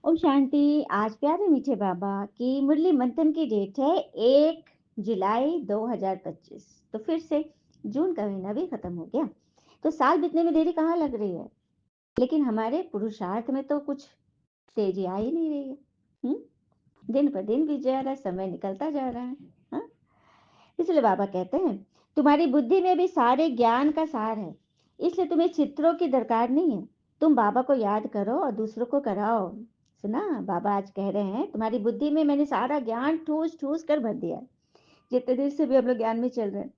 ओम शांति। आज प्यारे मीठे बाबा की मुरली मंथन की डेट है 1 जुलाई 2025। तो फिर से जून का महीना भी खत्म हो गया। तो साल बीतने में देरी कहाँ लग रही है, लेकिन हमारे पुरुषार्थ में तो कुछ तेजी आ ही नहीं रही है। दिन पर दिन बीत जा रहा है, समय निकलता जा रहा है। हाँ? इसलिए बाबा कहते हैं तुम्हारी बुद्धि में भी सारे ज्ञान का सार है, इसलिए तुम्हें चित्रों की दरकार नहीं है। तुम बाबा को याद करो और दूसरों को कराओ। सुना, बाबा आज कह रहे हैं तुम्हारी बुद्धि में मैंने सारा ज्ञान ठूस ठूस कर भर दिया है। जितने देर से भी हम लोग ज्ञान में चल रहे हैं,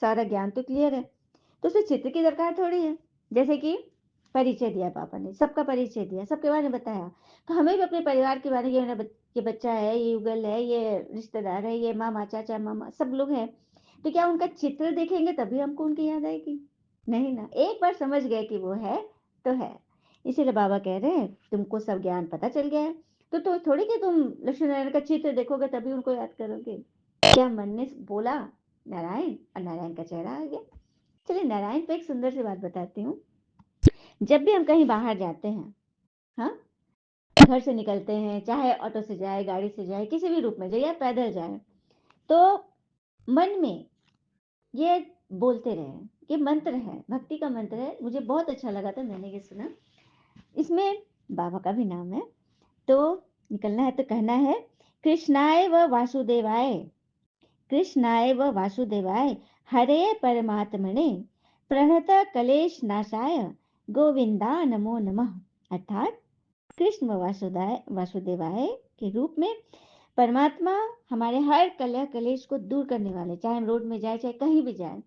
सारा ज्ञान तो क्लियर है, तो उसमें चित्र की दरकार थोड़ी है। जैसे कि परिचय दिया पापा ने, सबका परिचय दिया, सबके बारे में बताया। तो हमें भी अपने परिवार के बारे में, ये मेरा ये बच्चा है, ये युगल है, ये रिश्तेदार है, ये मामा चाचा मामा सब लोग हैं। तो क्या उनका चित्र देखेंगे तभी हमको उनकी याद आएगी? नहीं ना, एक बार समझ गए कि वो है तो है। इसीलिए बाबा कह रहे हैं तुमको सब ज्ञान पता चल गया है, तो थोड़ी कि तुम लक्ष्मी नारायण का चित्र देखोगे तभी उनको याद करोगे। क्या मन ने बोला नारायण, और नारायण का चेहरा आ गया। चलिए नारायण पे एक सुंदर सी बात बताती हूँ। जब भी हम कहीं बाहर जाते हैं, हाँ, घर से निकलते हैं, चाहे ऑटो से जाए, गाड़ी से जाए, किसी भी रूप में जाए या पैदल जाए, तो मन में ये बोलते रहे। ये मंत्र है, भक्ति का मंत्र है, मुझे बहुत अच्छा लगा था, मैंने ये सुना। इसमें बाबा का भी नाम है। तो निकलना है तो कहना है कृष्णाय व वासुदेवाय, कृष्णाय व वासुदेवाय, हरे परमात्मने, प्रणत कलेश नाशाय, गोविंदा नमो नमः। अर्थात कृष्ण व वासुदेवाय के रूप में परमात्मा हमारे हर कलह कलेश को दूर करने वाले, चाहे हम रोड में जाए चाहे कहीं भी जाए,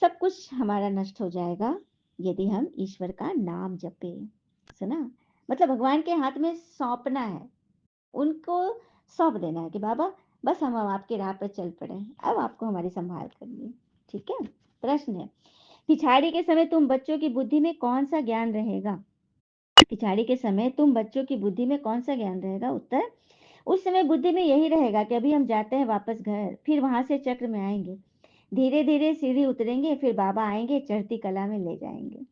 सब कुछ हमारा नष्ट हो जाएगा यदि हम ईश्वर का नाम जपे। सुना, मतलब भगवान के हाथ में सौंपना है, उनको सौंप देना है कि बाबा बस हम अब आपके राह पर चल पड़े, अब आपको हमारी संभाल करनी है। ठीक है। प्रश्न है, पिछाड़ी के समय तुम बच्चों की बुद्धि में कौन सा ज्ञान रहेगा? पिछाड़ी के समय तुम बच्चों की बुद्धि में कौन सा ज्ञान रहेगा? उत्तर, उस समय बुद्धि में यही रहेगा कि अभी हम जाते हैं वापस घर, फिर वहां से चक्र में आएंगे, धीरे धीरे सीढ़ी उतरेंगे, फिर बाबा आएंगे, चढ़ती कला में ले जाएंगे।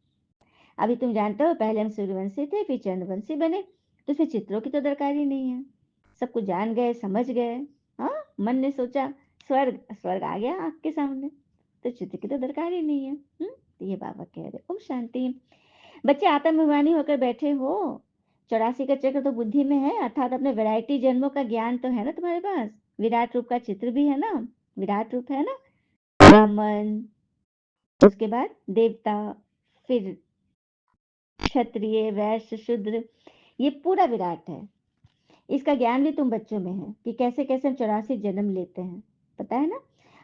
अभी तुम जानते हो पहले हम सूर्यवंशी थे, फिर चंद्रवंशी बने, तो फिर चित्रों की तो दरकार ही नहीं है। सब कुछ जान गए, समझ गए। हाँ, मन ने सोचा स्वर्ग, स्वर्ग आ गया आंख के सामने, तो चित्र की तो दरकार ही नहीं है। तो ये बाबा कह रहे ओम शांति। बच्चे आत्माभिमानी होकर बैठे हो, 84 का चक्र तो बुद्धि में है, अर्थात अपने वैरायटी जन्मों का ज्ञान तो है ना तुम्हारे पास, विराट रूप का चित्र भी है ना, विराट रूप है ना, ब्राह्मण, उसके बाद देवता, फिर क्षत्रिय, वैश्य, शूद्र, ये पूरा विराट है। इसका ज्ञान भी तुम बच्चों में है कि कैसे कैसे हम 84 जन्म लेते हैं, पता है ना।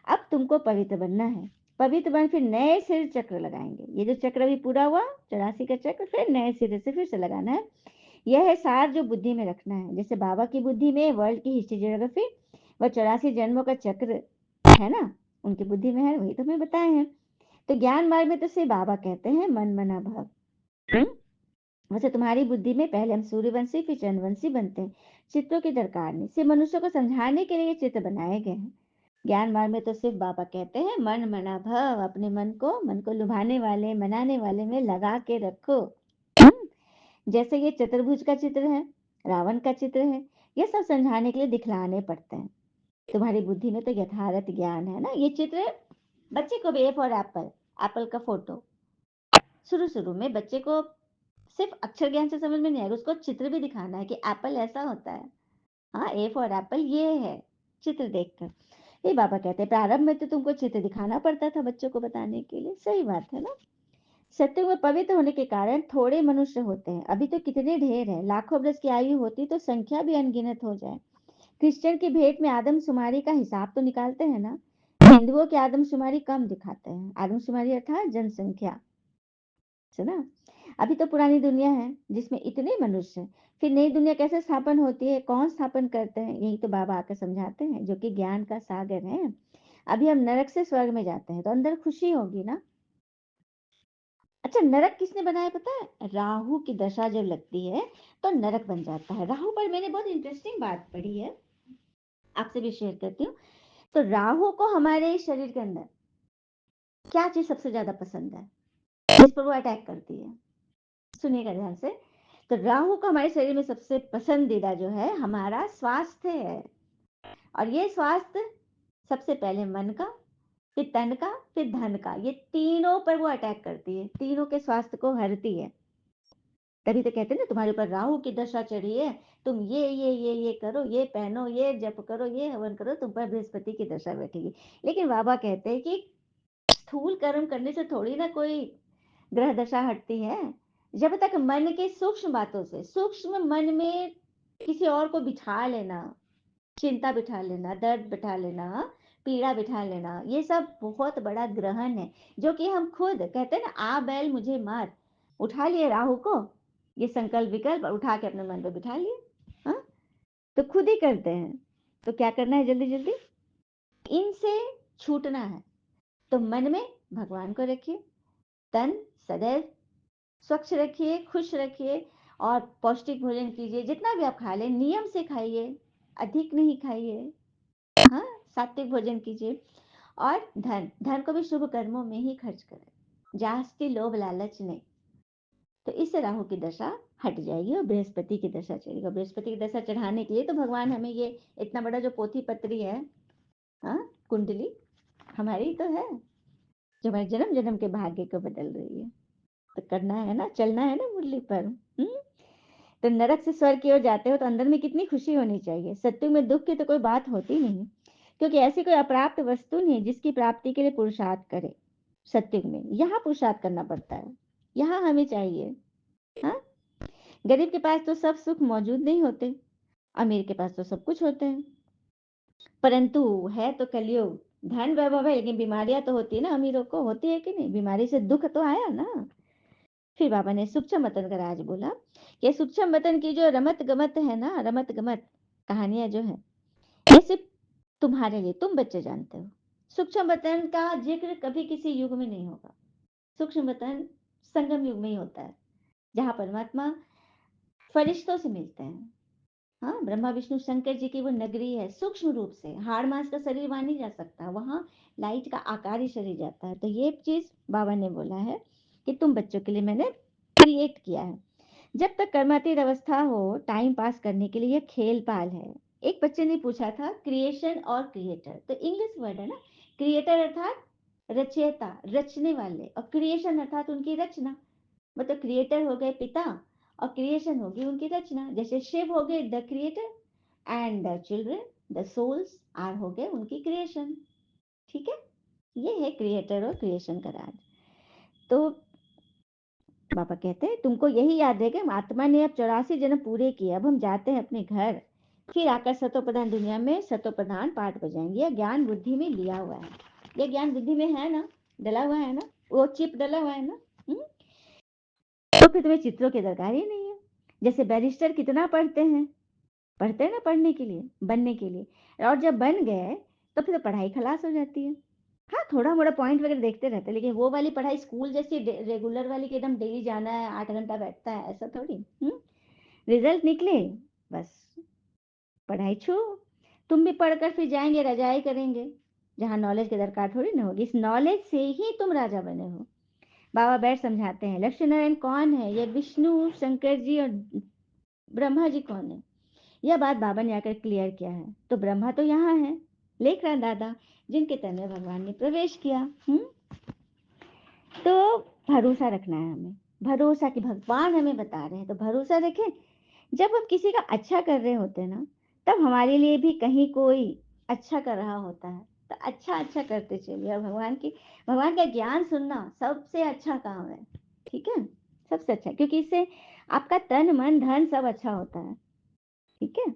अब तुमको पवित्र बनना है, पवित्र बन फिर नए सिर चक्र लगाएंगे। ये जो चक्र भी पूरा हुआ 84 का चक्र, फिर नए सिरे से फिर से लगाना है। यह है सार जो बुद्धि में रखना है। जैसे बाबा की बुद्धि में वर्ल्ड की हिस्ट्री ज्योग्राफी व 84 जन्मों का चक्र है ना, उनकी बुद्धि में है, वही तो मैं बताए हैं। तो ज्ञान मार्ग में तो सिर्फ बाबा कहते हैं मन मना भव। वैसे तुम्हारी बुद्धि में पहले हम सूर्यवंशी फिर चंद्रवंशी बनते हैं, चित्रों की दरकार नहीं, सिर्फ मनुष्य को समझाने के लिए चित्र बनाए गए हैं। ज्ञान मार्ग में तो सिर्फ बाबा कहते हैं मन मना भव, अपने मन को लुभाने वाले, मनाने वाले में लगा के रखो। जैसे ये चतुर्भुज का चित्र है, रावण का चित्र है, ये सब समझाने के लिए दिखलाने पड़ते हैं। तुम्हारी बुद्धि में तो यथार्थ ज्ञान है ना। ये चित्र बच्चे को भी, ए फॉर एप्पल, एप्पल का फोटो, शुरू शुरू में बच्चे को सिर्फ अक्षर ज्ञान से समझ में नहीं आएगा, उसको चित्र भी दिखाना है कि एप्पल ऐसा होता है। हाँ, ए फॉर एप्पल ये है, चित्र देखकर। ये बाबा कहते हैं प्रारंभ में तो तुमको चित्र दिखाना पड़ता था बच्चों को बताने के लिए, सही बात है ना। सत्युग में पवित्र होने के कारण थोड़े मनुष्य होते हैं, अभी तो कितने ढेर है, लाखों वर्ष की आयु होती तो संख्या भी अनगिनत हो जाए। क्रिश्चियन की भेंट में आदमशुमारी का हिसाब तो निकालते हैं ना, हिंदुओं की आदमशुमारी कम दिखाते हैं। आदमशुमारी अर्थात जनसंख्या, सुना। अभी तो पुरानी दुनिया है जिसमें इतने मनुष्य हैं, फिर नई दुनिया कैसे स्थापन होती है, कौन स्थापन करते हैं, यही तो बाबा आकर समझाते हैं, जो कि ज्ञान का सागर है। अभी हम नरक से स्वर्ग में जाते हैं तो अंदर खुशी होगी ना। अच्छा, नरक किसने बनाया पता है? राहु की दशा जब लगती है तो नरक बन जाता है। राहु पर मैंने बहुत इंटरेस्टिंग बात पढ़ी है, आपसे भी शेयर करती हूँ। तो राहु को हमारे शरीर के अंदर क्या चीज सबसे ज्यादा पसंद है, जिस पर वो अटैक करती है? सुनिएगा ध्यान से। तो राहु का हमारे शरीर में सबसे पसंदीदा जो है हमारा स्वास्थ्य है। और ये स्वास्थ्य सबसे पहले मन का, फिर तन का, फिर धन का, ये तीनों पर वो अटैक करती है, तीनों के स्वास्थ्य को हरती है। तभी तो कहते हैं ना तुम्हारे ऊपर राहु की दशा चढ़ी है, तुम ये करो, ये पहनो, ये जप करो, ये हवन करो, तुम पर बृहस्पति की दशा बैठेगी। लेकिन बाबा कहते हैं कि स्थूल कर्म करने से थोड़ी ना कोई ग्रह दशा हटती है। जब तक मन के सूक्ष्म बातों से, सूक्ष्म मन में किसी और को बिठा लेना, चिंता बिठा लेना, दर्द बिठा लेना, पीड़ा बिठा लेना, ये सब बहुत बड़ा ग्रहण है, जो कि हम खुद कहते हैं ना, आ बैल मुझे मार, उठा लिए राहु को, ये संकल्प विकल्प उठा के अपने मन पे बिठा लिए। हाँ, तो खुद ही करते हैं। तो क्या करना है, जल्दी जल्दी इनसे छूटना है। तो मन में भगवान को रखिए, तन सदैव स्वच्छ रखिए, खुश रखिए, और पौष्टिक भोजन कीजिए, जितना भी आप खा लें नियम से खाइए, अधिक नहीं खाइए। हाँ, सात्विक भोजन कीजिए। और धन धन को भी शुभ कर्मों में ही खर्च करें, जास्ती लोभ लालच नहीं। तो इससे राहु की दशा हट जाएगी और बृहस्पति की दशा चलेगी। बृहस्पति की दशा चढ़ाने के लिए तो भगवान हमें ये इतना बड़ा जो पोथी पत्री है, हाँ, कुंडली हमारी तो है, जो हमारे जन्म जन्म के भाग्य को बदल रही है। तो करना है ना, चलना है ना मुरली पर। तो नरक से स्वर्ग की ओर जाते हो तो अंदर में कितनी खुशी होनी चाहिए। सत्युग में दुख की तो कोई बात होती नहीं, क्योंकि ऐसी कोई अप्राप्त वस्तु नहीं जिसकी प्राप्ति के लिए पुरुषार्थ करे। सत्युग में यहाँ पुरुषार्थ करना पड़ता है, यहाँ हमें चाहिए। हाँ, गरीब के पास तो सब सुख मौजूद नहीं होते, अमीर के पास तो सब कुछ होते हैं। परंतु है तो कलयुग, धन वैभव है लेकिन बीमारियां तो होती है ना, अमीरों को होती है कि नहीं, बीमारी से दुख तो आया ना। फिर बाबा ने सूक्ष्म वतन का राज बोला कि सूक्ष्म वतन की जो रमत गमत है ना, रमत गमत कहानियां जो है, ये सिर्फ तुम्हारे लिए, तुम बच्चे जानते हो। सूक्ष्म वतन का जिक्र कभी किसी युग में नहीं होगा। सूक्ष्म वतन संगम युग में ही होता है, जहाँ परमात्मा फरिश्तों से मिलते हैं। हाँ, ब्रह्मा विष्णु शंकर जी की वो नगरी है, सूक्ष्म रूप से हाड़ मांस का शरीर वहां नहीं जा सकता, वहां लाइट का आकार ही शरीर जाता है। तो ये चीज बाबा ने बोला है कि तुम बच्चों के लिए मैंने क्रिएट किया है। जब तक कर्मातीत अवस्था हो, टाइम पास करने के लिए यह खेल पाल है। एक बच्चे ने पूछा था क्रिएशन और क्रिएटर, तो इंग्लिश वर्ड है ना, क्रिएटर अर्थात रचयिता, रचने वाले, और क्रिएशन अर्थात उनकी रचना। मतलब क्रिएटर हो गए पिता और क्रिएशन होगी उनकी रचना। जैसे शिव हो गए the creator and the children, the souls are हो गए उनकी क्रिएशन। ठीक है, ये है क्रिएटर और क्रिएशन का राज। तो बाबा कहते हैं तुमको यही याद है कि आत्मा ने अब 84 जन्म पूरे किए, अब हम जाते हैं अपने घर, फिर आकर सतोप्रधान दुनिया में सतोप्रधान पाठ बजाएंगे। यह ज्ञान बुद्धि में लिया हुआ है, ये ज्ञान बुद्धि में है ना, डला हुआ है ना, वो चिप डला हुआ है ना। तो फिर तुम्हें चित्रों की दरकार ही नहीं है। जैसे बैरिस्टर कितना पढ़ते हैं ना, पढ़ने के लिए, बनने के लिए, और जब बन गए तो फिर तो पढ़ाई खलास हो जाती है। हाँ, थोड़ा मोड़ा पॉइंट वगैरह देखते रहते हैं, लेकिन वो वाली पढ़ाई स्कूल जैसी रेगुलर वाली कि एकदम डेली जाना है 8 घंटा बैठता है, ऐसा थोड़ी। रिजल्ट निकले बस, पढ़ाई छू, तुम भी पढ़कर फिर जाएंगे रजाई करेंगे, जहाँ नॉलेज की दरकार थोड़ी ना होगी। इस नॉलेज से ही तुम राजा बने हो। बाबा बैठ समझाते हैं लक्ष्मी नारायण कौन है, ये विष्णु शंकर जी और ब्रह्मा जी कौन है। यह बात बाबा ने आकर क्लियर किया है। तो ब्रह्मा तो यहाँ है, लेख रहा दादा, जिनके तन में भगवान ने प्रवेश किया। तो भरोसा रखना है हमें, भरोसा कि भगवान हमें बता रहे हैं, तो भरोसा रखें। जब हम किसी का अच्छा कर रहे होते हैं ना, तब हमारे लिए भी कहीं कोई अच्छा कर रहा होता है, तो अच्छा अच्छा करते चलिए। और भगवान का ज्ञान सुनना सबसे अच्छा काम है। ठीक है, सबसे अच्छा, क्योंकि इससे आपका तन मन धन सब अच्छा होता है। ठीक है,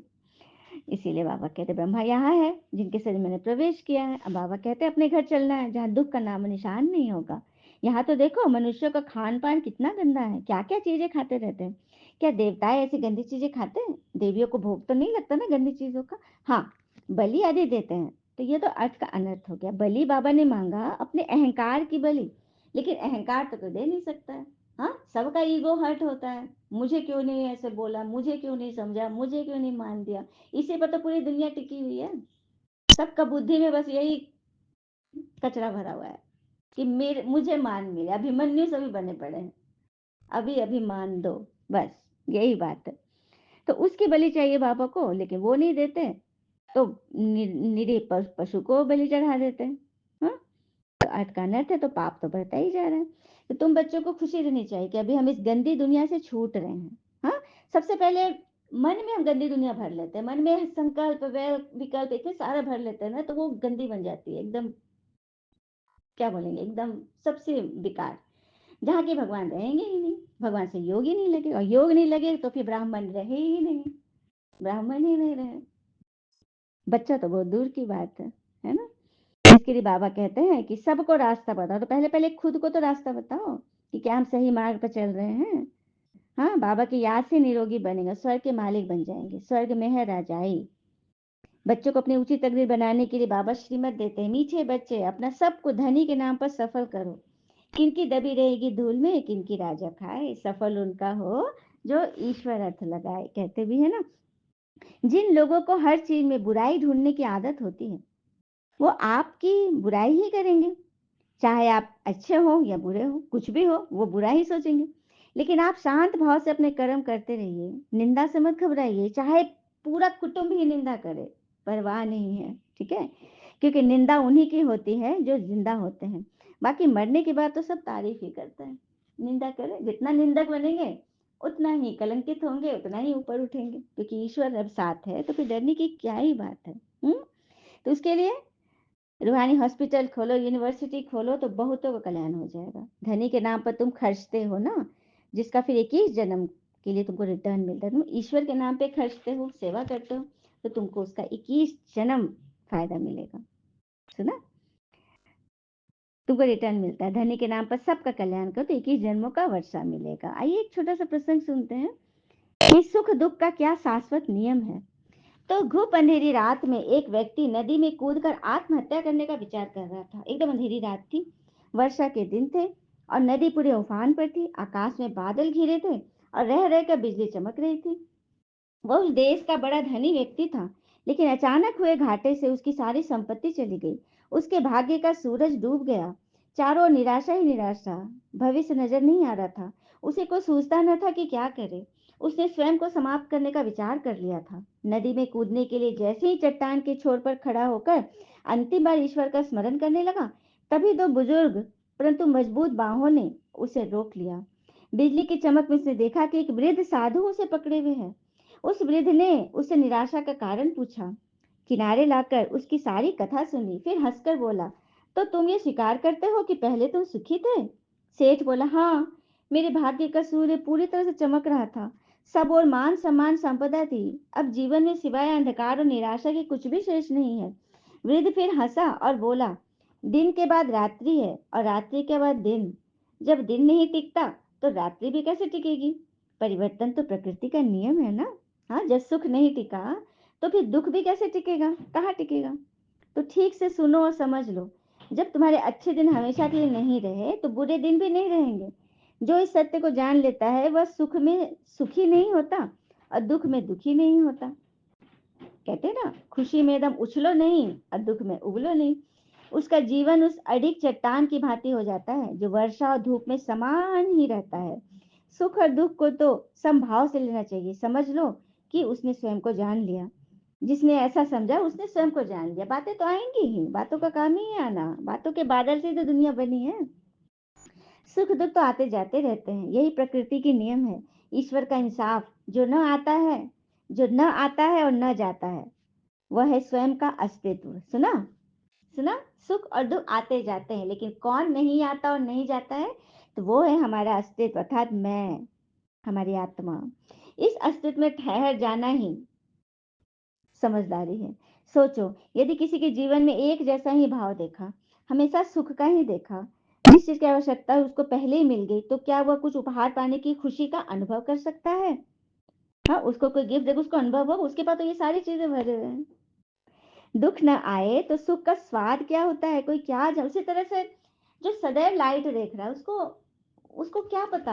इसीलिए बाबा कहते ब्रह्मा यहाँ है जिनके शरीर मैंने प्रवेश किया है। अब बाबा कहते अपने घर चलना है जहाँ दुख का नाम निशान नहीं होगा। यहाँ तो देखो मनुष्यों का खान पान कितना गंदा है, क्या क्या चीजें खाते रहते हैं। क्या देवताएं ऐसी गंदी चीजें खाते हैं? देवियों को भोग तो नहीं लगता ना गंदी चीजों का। हाँ, बलि आदि देते हैं, तो ये तो अर्थ का अनर्थ हो गया। बलि बाबा ने मांगा अपने अहंकार की बलि, लेकिन अहंकार तो दे नहीं सकता है। हाँ, सबका ईगो हर्ट होता है, मुझे क्यों नहीं ऐसे बोला, मुझे क्यों नहीं समझा, मुझे क्यों नहीं मान दिया। इसी पर तो पूरी दुनिया टिकी हुई है। सबका बुद्धि में बस यही कचरा भरा हुआ है कि मेरे मुझे मान मिले। अभिमन्यु सभी बने पड़े हैं, अभी अभी मान दो बस। यही बात है। तो उसकी बलि चाहिए बाबा को, लेकिन वो नहीं देते, तो निरीह पशु को बलि चढ़ा देते हैं। हाँ? तो अर्थ का अनर्थ है, तो पाप तो बढ़ता ही जा रहा है। तो तुम बच्चों को खुशी देनी चाहिए कि अभी हम इस गंदी दुनिया से छूट रहे हैं। हाँ, सबसे पहले मन में हम गंदी दुनिया भर लेते हैं, मन में संकल्प विकल्प इतने सारे भर लेते हैं ना, तो वो गंदी बन जाती है एकदम। क्या बोलेंगे, एकदम सबसे बेकार, जहाँ के भगवान रहेंगे ही नहीं, भगवान से योग ही नहीं लगे, और योग नहीं लगे तो फिर ब्राह्मण रहे ही नहीं, ब्राह्मण ही नहीं रहे, बच्चा तो बहुत दूर की बात है ना। इसके लिए बाबा कहते हैं कि सबको रास्ता बताओ, तो पहले पहले खुद को तो रास्ता बताओ कि क्या हम सही मार्ग पर चल रहे हैं। हाँ, बाबा की याद से निरोगी बनेगा, स्वर्ग के मालिक बन जाएंगे, स्वर्ग में है राजाई। बच्चों को अपनी उचित तकदीर बनाने के लिए बाबा श्रीमत देते हैं, मीठे बच्चे अपना सबको धनी के नाम पर सफल करो, किनकी दबी रहेगी धूल में, किनकी राजा खाए, सफल उनका हो जो ईश्वर अर्थ लगाए। कहते भी है ना, जिन लोगों को हर चीज में बुराई ढूंढने की आदत होती है, वो आपकी बुराई ही करेंगे, चाहे आप अच्छे हो या बुरे हो, कुछ भी हो, वो बुरा ही सोचेंगे। लेकिन आप शांत भाव से अपने कर्म करते रहिए, निंदा से मत घबराइए, चाहे पूरा कुटुंब ही निंदा करे, परवाह नहीं है, ठीक है, क्योंकि निंदा उन्हीं की होती है जो जिंदा होते हैं, बाकी मरने के बाद तो सब तारीफ ही करते हैं। निंदा करें, जितना निंदक बनेंगे उतना ही कलंकित होंगे, उतना ही ऊपर उठेंगे, क्योंकि ईश्वर अब साथ है तो फिर डरने की क्या ही बात है। तो उसके लिए रूहानी हॉस्पिटल खोलो, यूनिवर्सिटी खोलो, तो बहुतों का कल्याण हो जाएगा। धनी के नाम पर तुम खर्चते हो ना, जिसका फिर 21 जन्म के लिए तुमको रिटर्न मिलता है। तुम ईश्वर के नाम पे खर्चते हो, सेवा करते हो, तो तुमको उसका 21 जन्म फायदा मिलेगा। सुना, तुमको रिटर्न मिलता है, धनी के नाम पर सबका कल्याण करो तो 21 जन्मों का वर्षा मिलेगा। आइए एक छोटा सा प्रसंग सुनते हैं कि सुख दुख का क्या शाश्वत नियम है। तो घुप अंधेरी रात में एक व्यक्ति नदी में कूदकर आत्महत्या करने का विचार कर रहा था। एकदम अंधेरी रात थी, वर्षा के दिन थे, और नदी पूरे उफान पर थी, आकाश में बादल घिरे थे, और रह रह कर बिजली चमक रही थी। वह उस देश का बड़ा धनी व्यक्ति था, लेकिन अचानक हुए घाटे से उसकी सारी संपत्ति चली गई। उसके भाग्य का सूरज डूब गया, चारों ओर निराशा ही निराशा, भविष्य नजर नहीं आ रहा था। उसे कोई सूझता न था कि क्या करे। उसने स्वयं को समाप्त करने का विचार कर लिया था। नदी में कूदने के लिए जैसे ही चट्टान के छोर पर खड़ा होकर अंतिम बार ईश्वर का स्मरण करने लगा, तभी दो बुजुर्ग परंतु मजबूत बाहों ने उसे रोक लिया। बिजली की चमक में उसने देखा कि एक वृद्ध साधु उसे पकड़े हुए है। उस वृद्ध ने उससे निराशा का कारण पूछा, किनारे लाकर उसकी सारी कथा सुनी, फिर हंसकर बोला, तो तुम ये स्वीकार करते हो कि पहले तुम सुखी थे? सेठ बोला, हाँ, मेरे भाग्य का सूर्य पूरी तरह से चमक रहा था, सब और मान सम्मान संपदा थी, अब जीवन में सिवाय अंधकार और निराशा के कुछ भी शेष नहीं है। वृद्ध फिर हंसा और बोला, दिन के बाद रात्रि है और रात्रि के बाद दिन, जब दिन नहीं टिकता तो रात्रि भी कैसे टिकेगी? परिवर्तन तो प्रकृति का नियम है ना। हाँ, जब सुख नहीं टिका तो फिर दुख भी कैसे टिकेगा, कहाँ टिकेगा? तो ठीक से सुनो और समझ लो, जब तुम्हारे अच्छे दिन हमेशा के लिए नहीं रहे तो बुरे दिन भी नहीं रहेंगे। जो इस सत्य को जान लेता है वह सुख में सुखी नहीं होता और दुख में दुखी नहीं होता। कहते हैं ना, खुशी में एकदम उछलो नहीं और दुख में उबलो नहीं। उसका जीवन उस अडिग चट्टान की भांति हो जाता है जो वर्षा और धूप में समान ही रहता है। सुख और दुख को तो समभाव से लेना चाहिए। समझ लो कि उसने स्वयं को जान लिया। जिसने ऐसा समझा उसने स्वयं को जान लिया। बातें तो आएंगी ही, बातों का काम ही है आना, बातों के बादल से तो दुनिया बनी है। सुख दुख तो आते जाते रहते हैं, यही प्रकृति के नियम है। ईश्वर का इंसाफ, जो न आता है, जो न आता है और न जाता है, वह है स्वयं का अस्तित्व। सुना, सुना, सुख और दुख आते जाते हैं, लेकिन कौन नहीं आता और नहीं जाता है? तो वो है हमारा अस्तित्व, अर्थात मैं, हमारी आत्मा। इस अस्तित्व में ठहर जाना ही समझदारी है। सोचो, यदि किसी के जीवन में एक जैसा ही भाव देखा, हमेशा सुख का ही देखा, जिस चीज की आवश्यकता है उसको पहले ही मिल गई, तो क्या वह कुछ उपहार पाने की खुशी का अनुभव कर सकता है? हाँ, उसको कोई गिफ्ट देगा, उसको अनुभव हो, उसके पास तो ये सारी चीजें भरे हुए हैं। दुख न आए तो सुख का स्वाद क्या होता है, कोई क्या उसी तरह से जो सदैव लाइट देख रहा है, उसको उसको क्या पता।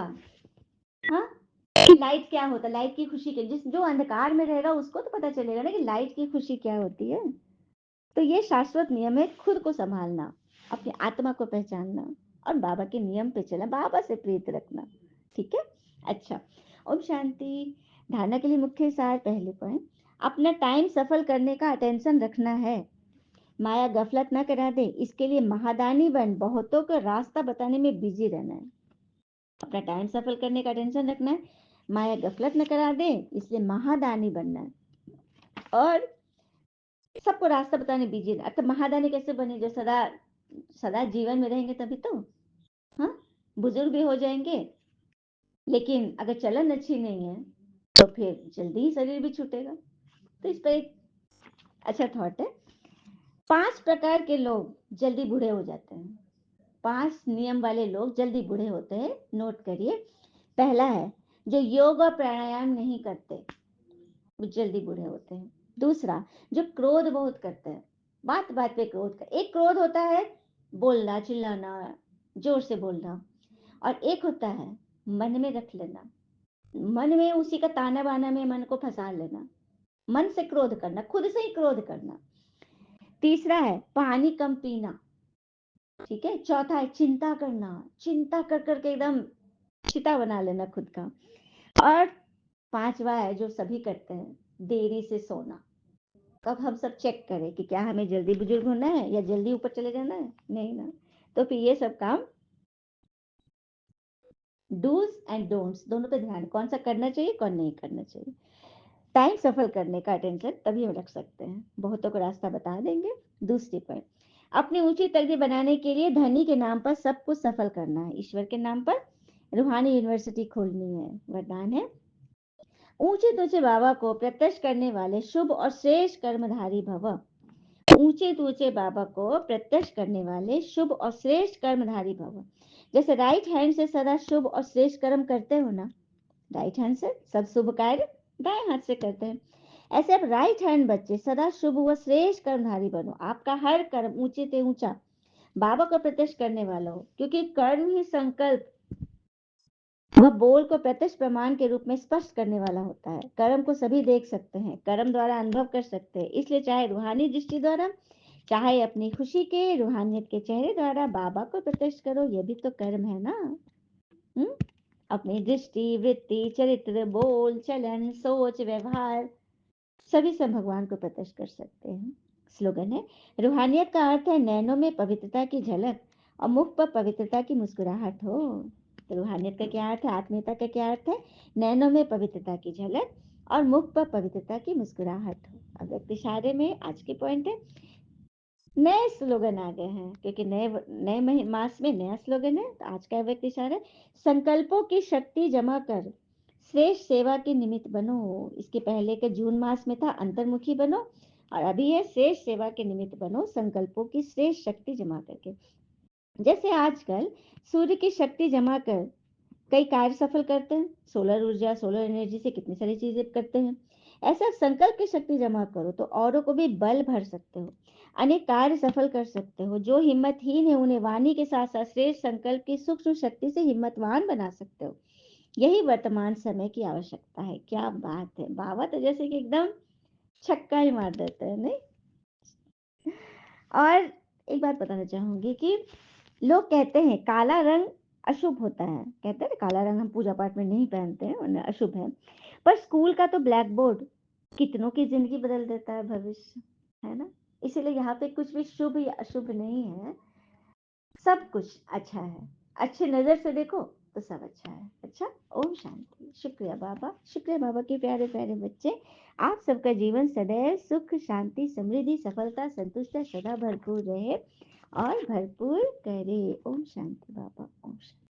हाँ, कि लाइट क्या होता है, लाइट की खुशी के जिस जो अंधकार में रहेगा उसको तो पता चलेगा ना कि लाइट की खुशी क्या होती है। तो ये शाश्वत नियम है, खुद को संभालना, अपनी आत्मा को पहचानना और बाबा के नियम पे चलना, बाबा से प्रीत रखना। ठीक है, अच्छा। ओम शांति। धारणा के लिए मुख्य सार पहले पॉइंट, अपना टाइम सफल करने का अटेंशन रखना है। माया गफलत न करा दे, इसके लिए महादानी बन बहुतों को रास्ता बताने में बिजी रहना है। अपना टाइम सफल करने का टेंशन रखना है, माया गफलत न करा दे, इसलिए महादानी बनना है और सबको रास्ता बताने बिजी रहना। तो महादानी कैसे बने? जो सदा सदा जीवन में रहेंगे तभी तो। हाँ, बुजुर्ग भी हो जाएंगे, लेकिन अगर चलन अच्छी नहीं है तो फिर जल्दी ही शरीर भी छूटेगा। तो इस पर एक अच्छा थॉट है। 5 प्रकार के लोग जल्दी बूढ़े हो जाते हैं। 5 नियम वाले लोग जल्दी बूढ़े होते हैं, नोट करिए। पहला है, जो योग और प्राणायाम नहीं करते, वो जल्दी बूढ़े होते हैं। दूसरा, जो क्रोध बहुत करते हैं, बात बात पे क्रोध कर। एक क्रोध होता है बोलना, चिल्लाना, जोर से बोलना, और एक होता है मन में रख लेना, मन में उसी का ताना बाना में मन को फंसा लेना, मन से क्रोध करना, खुद से ही क्रोध करना। तीसरा है पानी कम पीना, ठीक है। चौथा है चिंता करना, चिंता कर करके एकदम चिता बना लेना खुद का। और पांचवा है जो सभी करते हैं, देरी से सोना। कब हम सब चेक करें कि क्या हमें जल्दी बुजुर्ग होना है या जल्दी ऊपर चले जाना है? नहीं ना। तो फिर ये सब काम डूज एंड डोंट्स दोनों पे ध्यान, कौन सा करना चाहिए कौन नहीं करना चाहिए। टाइम सफल करने का अटेंशन तभी हम रख सकते हैं, बहुतों को रास्ता बता देंगे। दूसरी पॉइंट, अपनी ऊंची तकदीर बनाने के लिए धनी के नाम पर सब कुछ सफल करना है, ईश्वर के नाम पर रूहानी यूनिवर्सिटी खोलनी है। वरदान है, ऊंचे तूचे बाबा को प्रत्यक्ष करने वाले शुभ और श्रेष्ठ कर्मधारी भव। ऊंचे तूचे बाबा को प्रत्यक्ष करने वाले शुभ और श्रेष्ठ कर्मधारी भव। जैसे राइट हैंड से सदा शुभ और श्रेष्ठ कर्म करते हो ना, राइट हैंड से सब शुभ कार्य दाएं हाथ से करते हैं, ऐसे अब राइट हैंड बच्चे सदा शुभ व श्रेष्ठ कर्मधारी बनो। आपका हर कर्म ऊंचे से ऊंचा बाबा को प्रत्यक्ष करने वाला हो, क्योंकि कर्म ही संकल्प वह बोल को प्रत्यक्ष प्रमाण के रूप में स्पष्ट करने वाला होता है। कर्म को सभी देख सकते हैं, कर्म द्वारा अनुभव कर सकते हैं, इसलिए चाहे रूहानी दृष्टि द्वारा, चाहे अपनी खुशी के रूहानियत के चेहरे द्वारा बाबा को प्रत्यक्ष करो, यह भी तो कर्म है ना। हुँ? अपनी दृष्टि, वृत्ति, चरित्र, बोल, चलन, सोच, व्यवहार सभी से भगवान को प्रत्यक्ष कर सकते हैं। स्लोगन है, रूहानियत का अर्थ है नैनों में पवित्रता की झलक और मुख पर पवित्रता की मुस्कुराहट हो। तो रूहानियत का क्या अर्थ है, आत्मीयता का क्या अर्थ है? नैनों में पवित्रता की झलक और मुख पर पवित्रता की मुस्कुराहट हो। अब व्यक्ति इशारे में आज के पॉइंट है, नए स्लोगन आ गए हैं, क्योंकि नए नए मास में नया स्लोगन है। तो आज का व्यक्ति इशारा है, संकल्पों की शक्ति जमा कर श्रेष्ठ सेवा के निमित्त बनो। इसके पहले के जून मास में था अंतर्मुखी बनो, और अभी है श्रेष्ठ सेवा के निमित्त बनो, संकल्पों की श्रेष्ठ शक्ति जमा करके। जैसे आजकल सूर्य की शक्ति जमा कर कई कार्य सफल करते हैं, सोलर ऊर्जा, सोलर एनर्जी से कितनी सारी चीजें करते हैं। ऐसा संकल्प की शक्ति जमा करो तो औरों को भी बल भर सकते हो, अनेक कार्य सफल कर सकते हो। जो हिम्मतहीन है उन्हें वाणी के साथ साथ श्रेष्ठ संकल्प की सूक्ष्म शक्ति से हिम्मतवान बना सकते हो। यही वर्तमान समय की आवश्यकता है। क्या बात है, बाबा तो जैसे कि एकदम छक्का ही मार देते हैं, नहीं? और एक बात बताना चाहूंगी कि लोग कहते हैं काला रंग अशुभ होता है, कहते हैं ना काला रंग हम पूजा पाठ में नहीं पहनते हैं वरना अशुभ है। पर स्कूल का तो ब्लैक बोर्ड कितनों की जिंदगी बदल देता है, भविष्य, है ना। इसीलिए यहाँ पे कुछ भी शुभ या अशुभ नहीं है, सब कुछ अच्छा है। अच्छे नजर से देखो तो सब अच्छा है। अच्छा, ओम शांति। शुक्रिया बाबा, शुक्रिया बाबा के प्यारे प्यारे बच्चे। आप सबका जीवन सदैव सुख शांति समृद्धि सफलता संतुष्टता सदा भरपूर रहे और भरपूर करे। ओम शांति बाबा, ओम शांति।